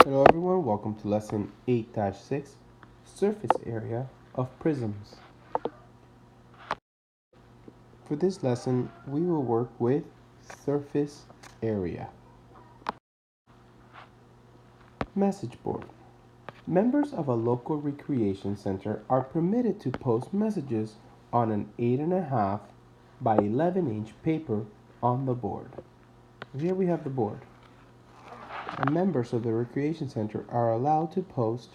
Hello everyone, welcome to lesson 8-6, Surface Area of Prisms. For this lesson, we will work with surface area. Message board. Members of a local recreation center are permitted to post messages on an 8.5 by 11-inch paper on the board. Here we have the board. And members of the recreation center are allowed to post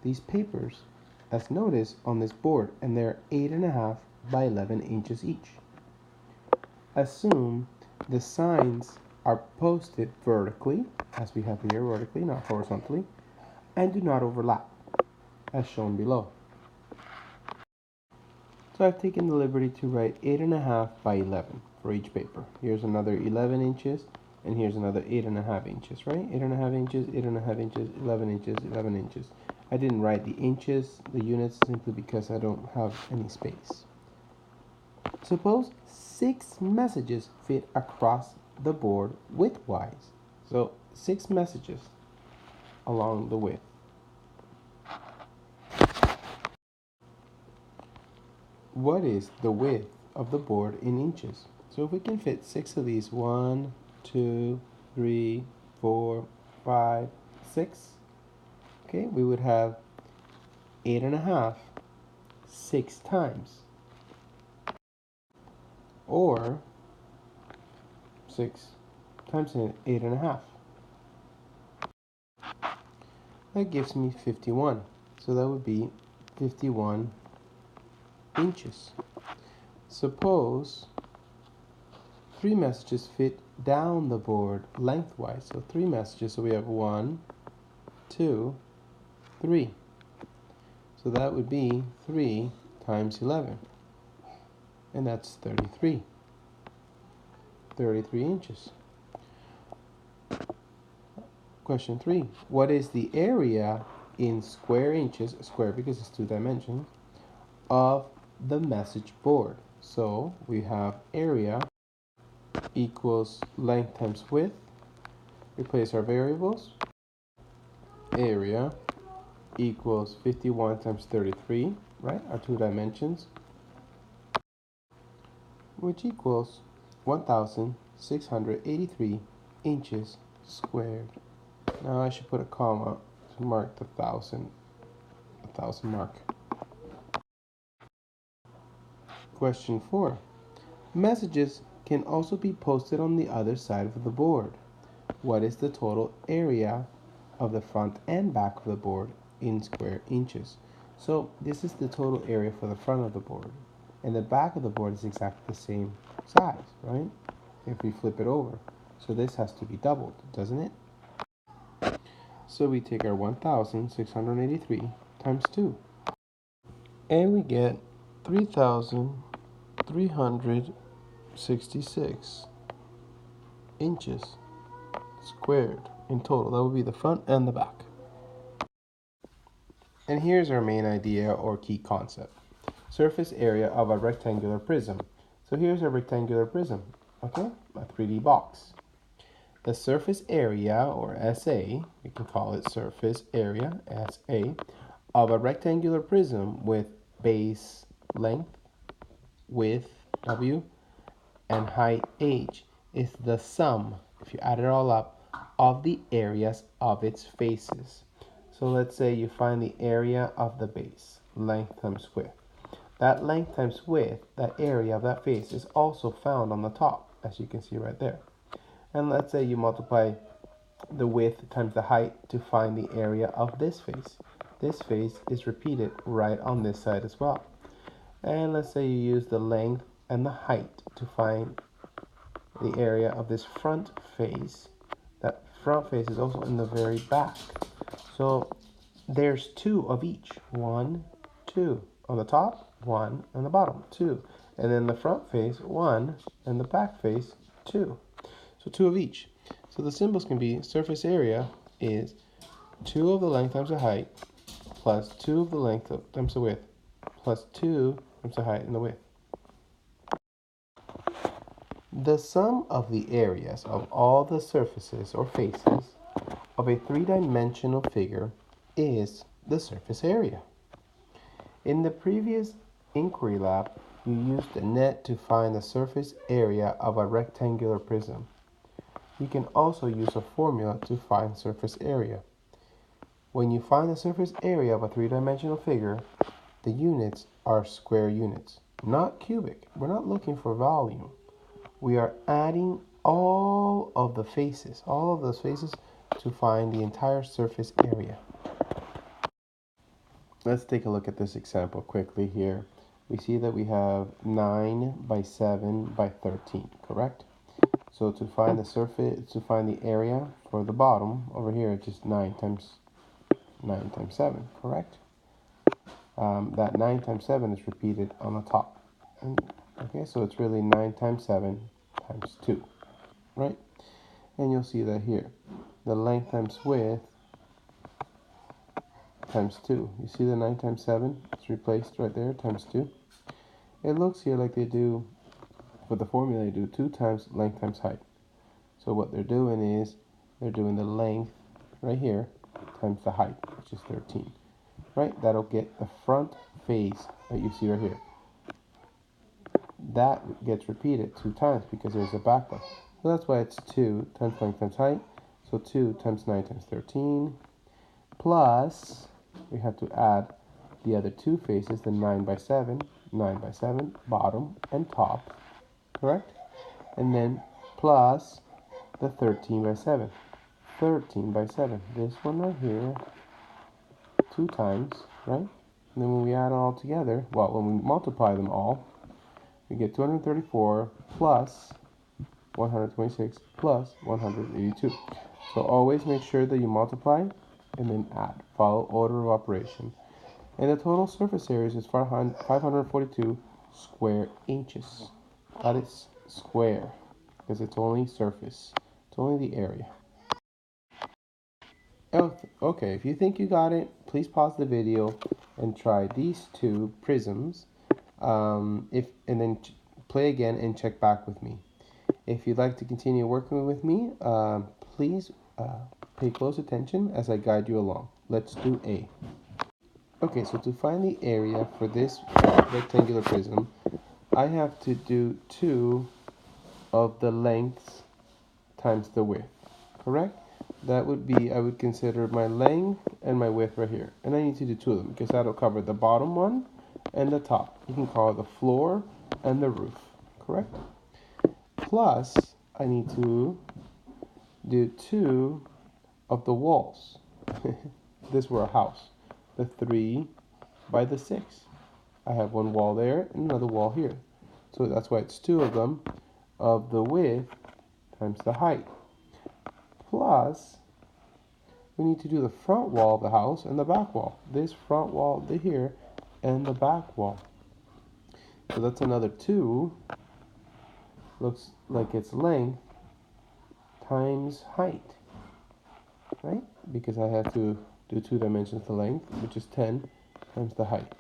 these papers as noticed on this board, and they're 8.5 by 11 inches each. Assume the signs are posted vertically, as we have here, vertically, not horizontally, and do not overlap, as shown below. So I've taken the liberty to write 8.5 by 11 for each paper. Here's another 11 inches, and here's another 8.5 inches, right? 8.5 inches, 8.5 inches, 11 inches, 11 inches. I didn't write the inches, the units, simply because I don't have any space. Suppose 6 messages fit across the board widthwise. So 6 messages along the width. What is the width of the board in inches? So if we can fit 6 of these, 1, 2, 3, 4, 5, 6, okay, we would have 8.5 6 times, or 6 times 8.5. That gives me 51. So that would be 51 inches. Suppose 3 messages fit down the board lengthwise. So 3 messages. So we have 1, 2, 3. So that would be 3 times 11. And that's 33. 33 inches. Question 3. What is the area in square inches, square because it's 2 dimensions, of the message board? So we have area equals length times width. Replace our variables. Area equals 51 times 33, right? Our 2 dimensions, which equals 1,683 inches squared. Now I should put a comma to mark the thousand mark. Question 4. Messages can also be posted on the other side of the board. What is the total area of the front and back of the board in square inches? So this is the total area for the front of the board. And the back of the board is exactly the same size, right? If we flip it over. So this has to be doubled, doesn't it? So we take our 1,683 times 2. And we get 3,366 inches squared in total. That would be the front and the back. And here's our main idea or key concept. Surface area of a rectangular prism. So here's a rectangular prism, okay? A 3D box. The surface area, or SA, we can call it surface area, SA, of a rectangular prism with base length, width, W, and height, H, is the sum, if you add it all up, of the areas of its faces. So let's say you find the area of the base, length times width. That length times width, that area of that face, is also found on the top, as you can see right there. And let's say you multiply the width times the height to find the area of this face. This face is repeated right on this side as well. And let's say you use the length and the height to find the area of this front face. That front face is also in the very back. So there's 2 of each. 1, 2. On the top, 1. On the bottom, 2. And then the front face, 1. And the back face, 2. So 2 of each. So the symbols can be surface area is 2 of the length times the height plus 2 of the length times the width plus 2 times the height and the width. The sum of the areas of all the surfaces or faces of a three-dimensional figure is the surface area. In the previous inquiry lab, you used a net to find the surface area of a rectangular prism. You can also use a formula to find surface area. When you find the surface area of a three-dimensional figure, the units are square units, not cubic. We're not looking for volume. We are adding all of those faces to find the entire surface area. Let's take a look at this example quickly here. We see that we have 9 by 7 by 13, correct? So to find the surface, to find the area for the bottom over here, it's just 9 times 7, correct? That 9 times 7 is repeated on the top. Okay, so it's really 9 times 7 times 2, right? And you'll see that here. The length times width times 2. You see the 9 times 7? It's replaced right there, times 2. It looks here like they do, for the formula, they do 2 times length times height. So what they're doing is, they're doing the length right here times the height, which is 13. Right? That'll get the front face that you see right here. That gets repeated 2 times because there's a back one. So that's why it's 2 times length times height. So 2 times 9 times 13. Plus, we have to add the other 2 faces, the 9 by 7, bottom and top, correct? And then plus the 13 by 7, this one right here, 2 times, right? And then when we add it all together, well, when we multiply them all, we get 234 plus 126 plus 182. So always make sure that you multiply and then add. Follow order of operation. And the total surface area is 542 square inches. That is square because it's only surface. It's only the area. Okay, if you think you got it, please pause the video and try these 2 prisms. And then play again and check back with me. If you'd like to continue working with me, please pay close attention as I guide you along. Let's do A. Okay, so to find the area for this rectangular prism, I have to do 2 of the lengths times the width, correct? That would be, I would consider my length and my width right here. And I need to do 2 of them because that'll cover the bottom one and the top. You can call it the floor and the roof, correct? Plus, I need to do 2 of the walls. This were a house. The 3 by the 6. I have one wall there and another wall here. So that's why it's 2 of them of the width times the height. Plus, we need to do the front wall of the house and the back wall. This front wall here and the back wall. So that's another 2. Looks like it's length times height, right? Because I have to do 2 dimensions the length, which is 10 times the height.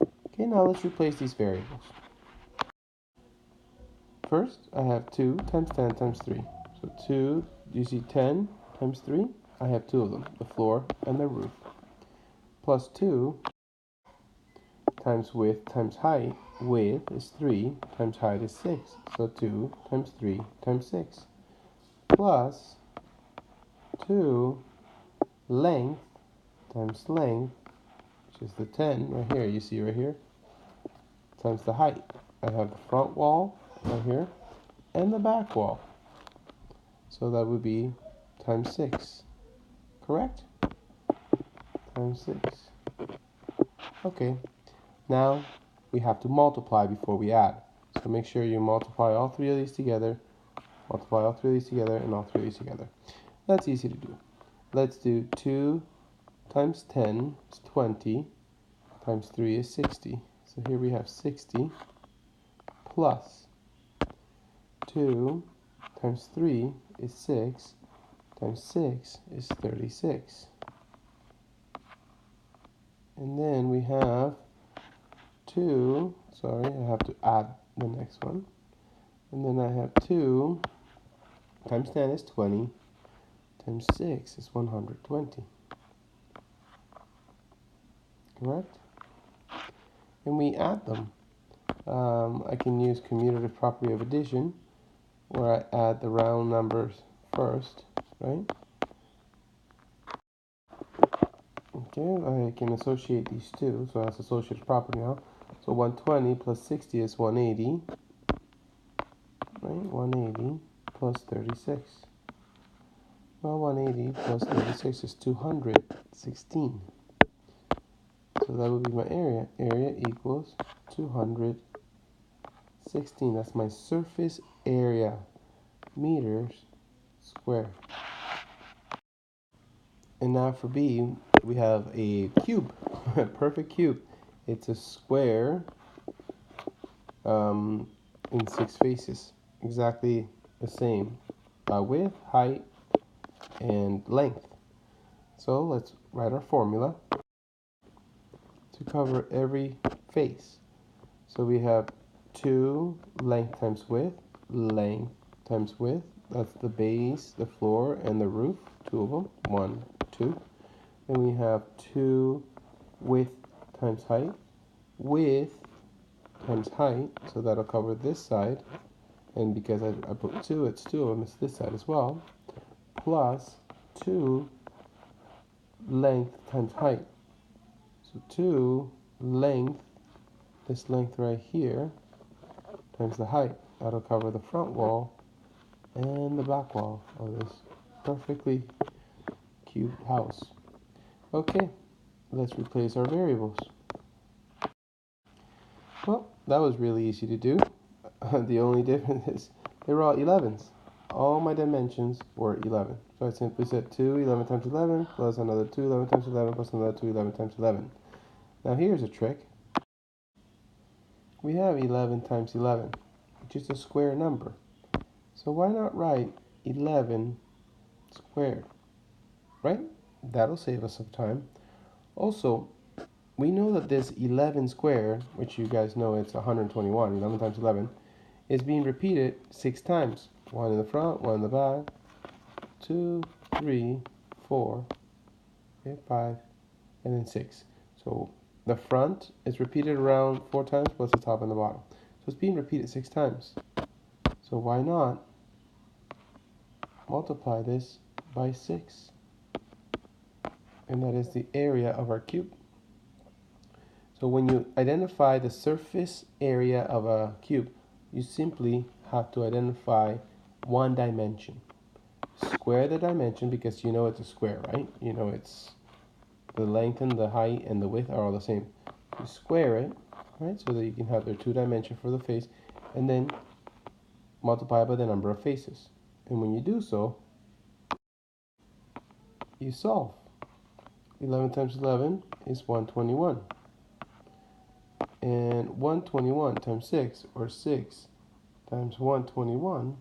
Okay, now let's replace these variables. First, I have 2 times 10 times 3. So 2, you see 10 times 3? I have 2 of them, the floor and the roof. Plus 2 times width times height. Width is 3 times height is 6. So 2 times 3 times 6. Plus 2 length times length, which is the 10 right here, you see right here, times the height. I have the front wall right here and the back wall. So that would be times 6, correct? Times 6. Okay, now we have to multiply before we add. So make sure you multiply all 3 of these together, and all 3 of these together. That's easy to do. Let's do 2 times 10 is 20, times 3 is 60. So here we have 60 plus 2 times 3 is 6, times 6 is 36. And then we have 2, sorry, I have to add the next one. And then I have 2 times 10 is 20, times 6 is 120. Correct? And we add them. I can use commutative property of addition, where I add the round numbers first, right? Okay, I can associate these two, so that's associative property now. So 120 plus 60 is 180, right? 180 plus 36. Well, 180 plus 36 is 216. So that would be my area. Area equals 216. That's my surface area, meters squared. And now for B, we have a cube, a perfect cube. It's a square in 6 faces, exactly the same width, height, and length. So let's write our formula to cover every face. So we have 2 length times width, length times width. That's the base, the floor, and the roof, 2 of them, 1, 2. Then we have 2 width times height, width times height, so that'll cover this side. And because I put 2, it's 2 of them, it's this side as well, plus 2 length times height. So 2 length, this length right here, times the height. That'll cover the front wall and the back wall of this perfectly cubed house. Okay, let's replace our variables. Well, that was really easy to do. The only difference is they were all 11s. All my dimensions were 11. So I simply said 2 11 times 11 plus another 2 11 times 11 plus another 2 11 times 11. Now here's a trick. We have 11 times 11, which is a square number. So why not write 11 squared, right? That'll save us some time. Also, we know that this 11 squared, which you guys know it's 121, 11 times 11, is being repeated 6 times. 1 in the front, 1 in the back, 2, 3, 4, okay, 5, and then 6. So the front is repeated around 4 times plus the top and the bottom. So it's being repeated 6 times. So why not multiply this by 6? And that is the area of our cube. So when you identify the surface area of a cube, you simply have to identify one dimension. Square the dimension because you know it's a square, right? You know it's the length and the height and the width are all the same. You square it, right? So that you can have their 2 dimension for the face, and then multiply by the number of faces. And when you do so, you solve. 11 times 11 is 121. And 121 times 6, or 6 times 121,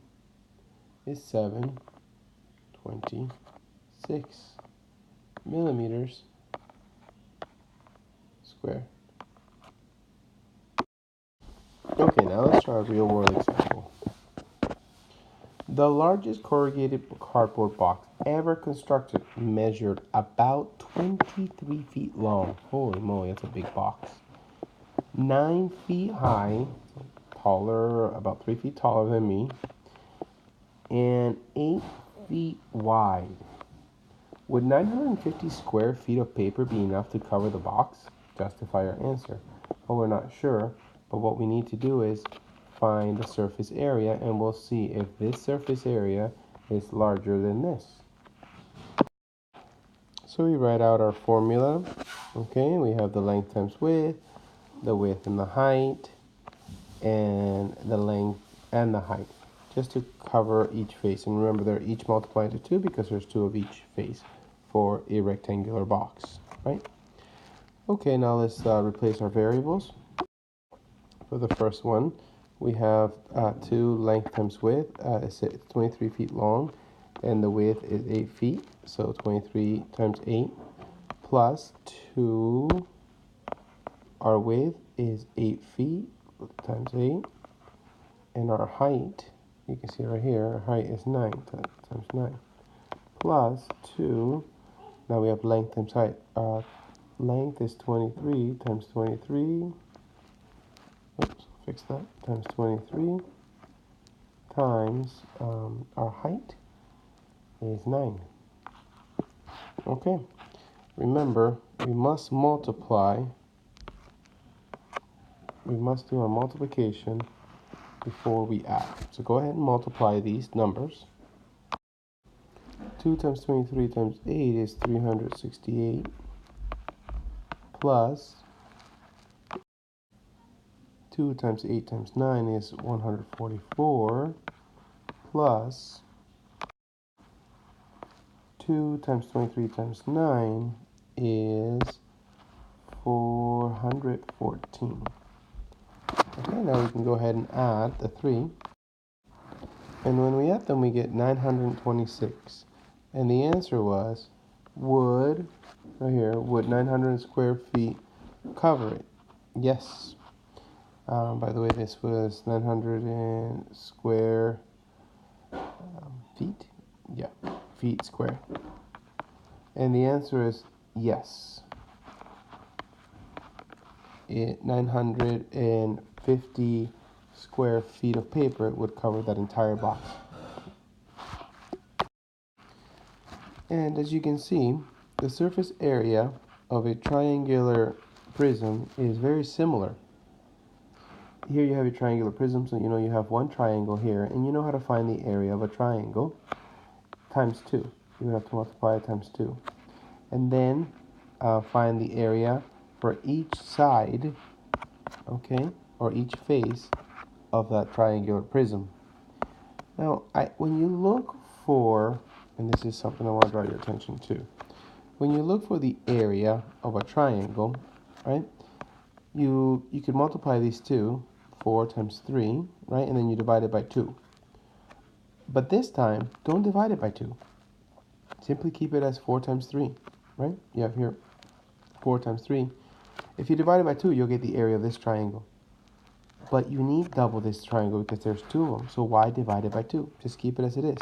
is 726 millimeters square. Okay, now let's try a real world example. The largest corrugated cardboard box ever constructed measured about 23 feet long. Holy moly, that's a big box. 9 feet high, taller, about 3 feet taller than me, and 8 feet wide. Would 950 square feet of paper be enough to cover the box? Justify your answer. Well, we're not sure, but what we need to do is find the surface area, and we'll see if this surface area is larger than this. So we write out our formula. Okay, we have the length times width, the width and the height, and the length and the height, just to cover each face. And remember, they're each multiplied to 2 because there's 2 of each face for a rectangular box, right? Okay, now let's replace our variables. For the first one, we have 2 length times width. It's 23 feet long, and the width is 8 feet. So 23 times 8 plus 2. Our width is 8 feet times 8. And our height, you can see right here, our height is 9 times 9. plus 2. Now we have length times height. Length is 23 times 23. Oops, fix that. Times 23 times our height is 9. Okay. Remember, we must multiply. We must do our multiplication before we add. So go ahead and multiply these numbers. 2 times 23 times 8 is 368 plus 2 times 8 times 9 is 144 plus 2 times 23 times 9 is 414. Okay, now we can go ahead and add the 3. And when we add them, we get 926. And the answer was, right here, would 900 square feet cover it? Yes. By the way, this was 900 square feet. Yeah, feet square. And the answer is yes. 950 square feet of paper would cover that entire box. And as you can see, the surface area of a triangular prism is very similar. Here you have a triangular prism, so you know you have one triangle here, and you know how to find the area of a triangle times 2. You would have to multiply it times 2. And then find the area for each side, okay, or each face of that triangular prism. Now, when you look for, and this is something I want to draw your attention to, when you look for the area of a triangle, right, you could multiply these two, 4 times 3, right, and then you divide it by 2. But this time, don't divide it by 2. Simply keep it as 4 times 3, right? You have here 4 times 3. If you divide it by 2, you'll get the area of this triangle. But you need double this triangle because there's 2 of them. So why divide it by 2? Just keep it as it is.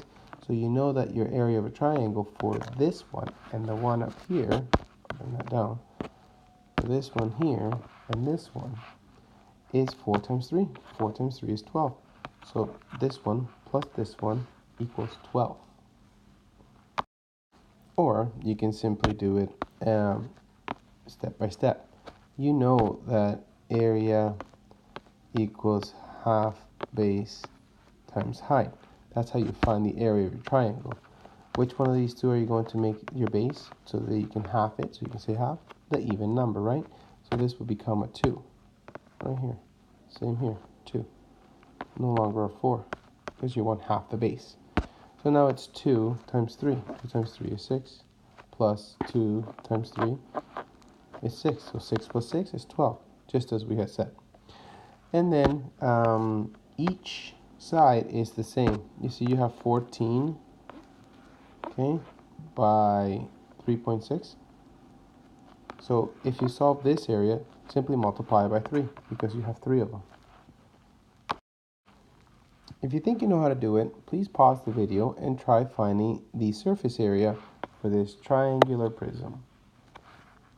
So you know that your area of a triangle for this one and the one up here, bring that down, for this one here and this one is 4 times 3. 4 times 3 is 12. So this one plus this one equals 12. Or you can simply do it step by step. You know that area equals half base times height. That's how you find the area of your triangle. Which one of these two are you going to make your base so that you can half it, so you can say half? The even number, right? So this will become a 2. Right here. Same here, 2. No longer a 4, because you want half the base. So now it's 2 times 3. 2 times 3 is 6, plus 2 times 3 is 6. So 6 plus 6 is 12, just as we had said. And then each side is the same. You see you have 14, okay, by 3.6. So if you solve this area, simply multiply by 3, because you have 3 of them. If you think you know how to do it, please pause the video and try finding the surface area for this triangular prism.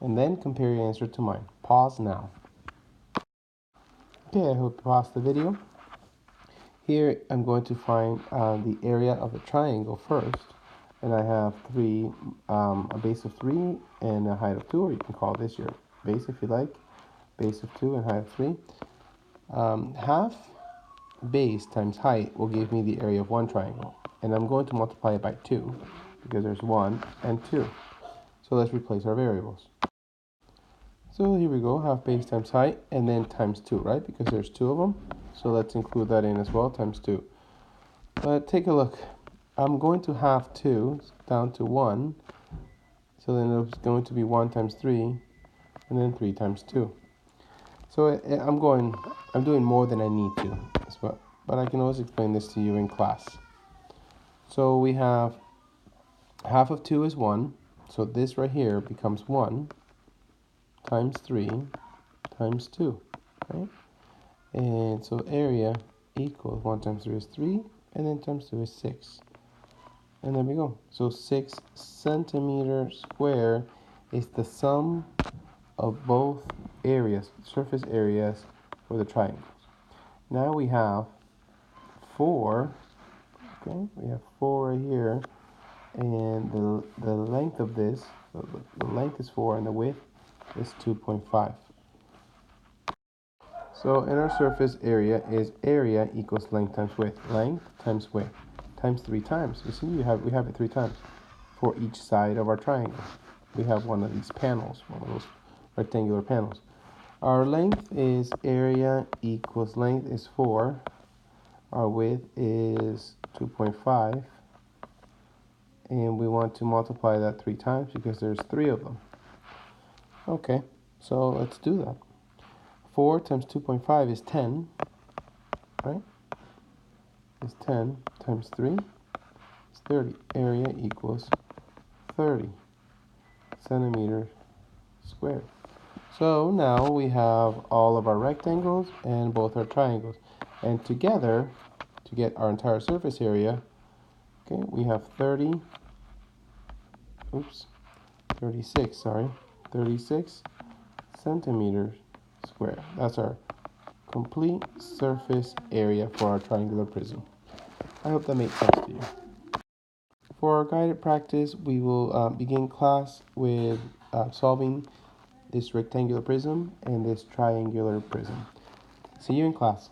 And then compare your answer to mine. Pause now. Okay, I hope you paused the video. Here I'm going to find the area of a triangle first. And I have a base of 3 and a height of 2, or you can call this your base if you like. Base of 2 and height of 3. Half base times height will give me the area of one triangle. And I'm going to multiply it by 2 because there's 1 and 2. So let's replace our variables. So here we go, half base times height and then times 2, right? Because there's 2 of them. So let's include that in as well, times 2. But take a look. I'm going to half 2 down to 1. So then it's going to be 1 times 3 and then 3 times 2. So I'm doing more than I need to, but I can always explain this to you in class. So we have half of 2 is 1, so this right here becomes 1 times 3 times 2, right? And so area equals 1 times 3 is 3, and then times 2 is 6. And there we go. So 6 centimeters square is the sum of both areas, surface areas for the triangles. Now we have 4, okay, we have 4 right here, and the length of this, so the length is 4 and the width is 2.5. So in our surface area is area equals length times width. Length times width times 3 times. You see, we have it 3 times for each side of our triangle. We have one of these panels, one of those rectangular panels. Our length is area equals length is 4. Our width is 2.5. And we want to multiply that 3 times because there's 3 of them. Okay, so let's do that. 4 times 2.5 is 10, right? Is 10 times 3 is 30. Area equals 30 centimeters squared. So now we have all of our rectangles and both our triangles. And together, to get our entire surface area, okay, we have 36 centimeters squared. That's our complete surface area for our triangular prism. I hope that makes sense to you. For our guided practice, we will begin class with solving this rectangular prism and this triangular prism. See you in class.